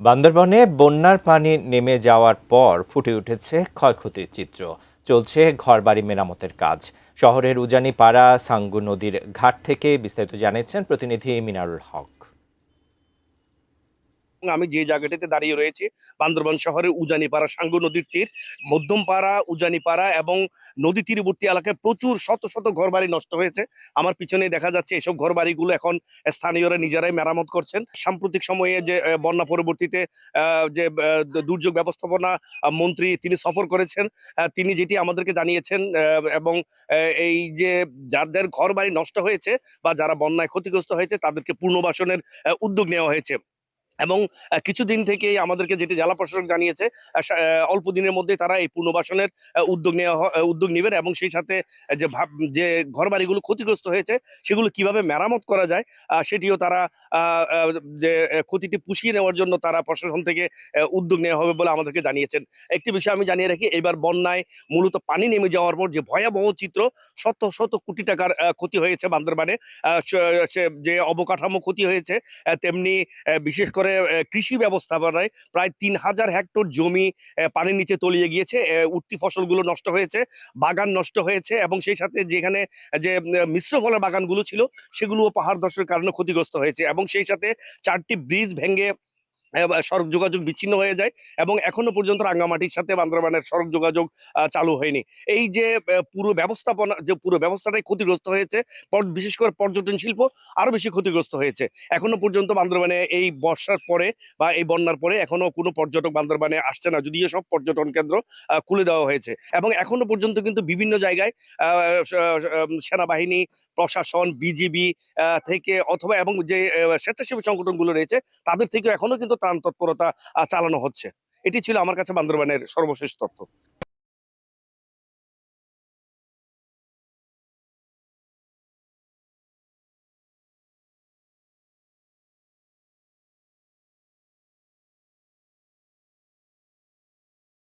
বান্দরবনে বন্যার পানি নেমে যাওয়ার পর ফুটে উঠেছে ক্ষয়ক্ষতির চিত্র। চলছে ঘরবাড়ি মেরামতের কাজ। শহরের উজানিপাড়া সাঙ্গু নদীর ঘাট থেকে বিস্তারিত জানিয়েছেন প্রতিনিধি মিনারুল হক। আমি যে জায়গাটিতে দাঁড়িয়ে রয়েছি বান্দরবান শহরের উজানিপাড়া সাঙ্গু নদীর তীর, মধ্যমপাড়া, উজানিপাড়া এবং নদী তীরবর্তী এলাকায় প্রচুর শত শত ঘরবাড়ি নষ্ট হয়েছে। আমার পিছনে দেখা যাচ্ছে এসব ঘরবাড়িগুলো এখন স্থানীয়রা নিজেরাই মেরামত করছেন। সাম্প্রতিক সময়ে যে বন্যা পরবর্তীতে যে দুর্যোগ ব্যবস্থাপনা মন্ত্রী তিনি সফর করেছেন, তিনি যেটি আমাদেরকে জানিয়েছেন, এবং এই যে যাদের ঘরবাড়ি নষ্ট হয়েছে বা যারা বন্যায় ক্ষতিগ্রস্ত হয়েছে তাদেরকে পুনর্বাসনের উদ্যোগ নেওয়া হয়েছে। এবং কিছুদিন থেকেই আমাদেরকে যেটি জেলা প্রশাসক জানিয়েছে, অল্প দিনের মধ্যেই তারা এই পুনর্বাসনের উদ্যোগ নেবেন এবং সেই সাথে যে ঘরবাড়িগুলো ক্ষতিগ্রস্ত হয়েছে সেগুলো কিভাবে মেরামত করা যায় সেটিও তারা যে ক্ষতিটি পুষিয়ে নেওয়ার জন্য তারা প্রশাসন থেকে উদ্যোগ নেওয়া হবে বলে আমাদেরকে জানিয়েছেন। একটি বিষয় আমি জানিয়ে রাখি, এবার বন্যায় মূলত পানি নেমে যাওয়ার পর যে ভয়াবহ চিত্র, শত শত কোটি টাকার ক্ষতি হয়েছে বান্দরবানে। যে অবকাঠামো ক্ষতি হয়েছে, তেমনি বিশেষ করে কৃষি ব্যবস্থাপনায় প্রায় ৩,০০০ হেক্টর জমি পানির নিচে তলিয়ে গিয়েছে। উঠতি ফসলগুলো নষ্ট হয়েছে, বাগান নষ্ট হয়েছে এবং সেই সাথে যেখানে যে মিশ্র ফলের বাগানগুলো ছিল সেগুলোও পাহাড় ধসের কারণে ক্ষতিগ্রস্ত হয়েছে এবং সেই সাথে ৪টি ব্রিজ ভেঙে সড়ক যোগাযোগ বিচ্ছিন্ন হয়ে যায় এবং এখনো পর্যন্ত রাঙ্গামাটির সাথে বান্দরবানের সড়ক যোগাযোগ চালু হয়নি। এই যে পুরো ব্যবস্থাটাই ক্ষতিগ্রস্ত হয়েছে। বিশেষ করে পর্যটন শিল্প আরো বেশি ক্ষতিগ্রস্ত হয়েছে। এখনো পর্যন্ত বান্দরবানে এই বর্ষার পরে বা এই বন্যার পরে এখনো কোনো পর্যটক বান্দরবানে আসছে না, যদিও সব পর্যটন কেন্দ্র খুলে দেওয়া হয়েছে এবং এখনো পর্যন্ত কিন্তু বিভিন্ন জায়গায় সেনাবাহিনী, প্রশাসন, বিজিবি থেকে অথবা এবং যে স্বেচ্ছাসেবী সংগঠনগুলো রয়েছে তাদের থেকেও এখনো কিন্তু ত্রাণ তৎপরতা চালানো হচ্ছে। এটি ছিল আমার কাছে বান্দরবানের সর্বশেষ তথ্য।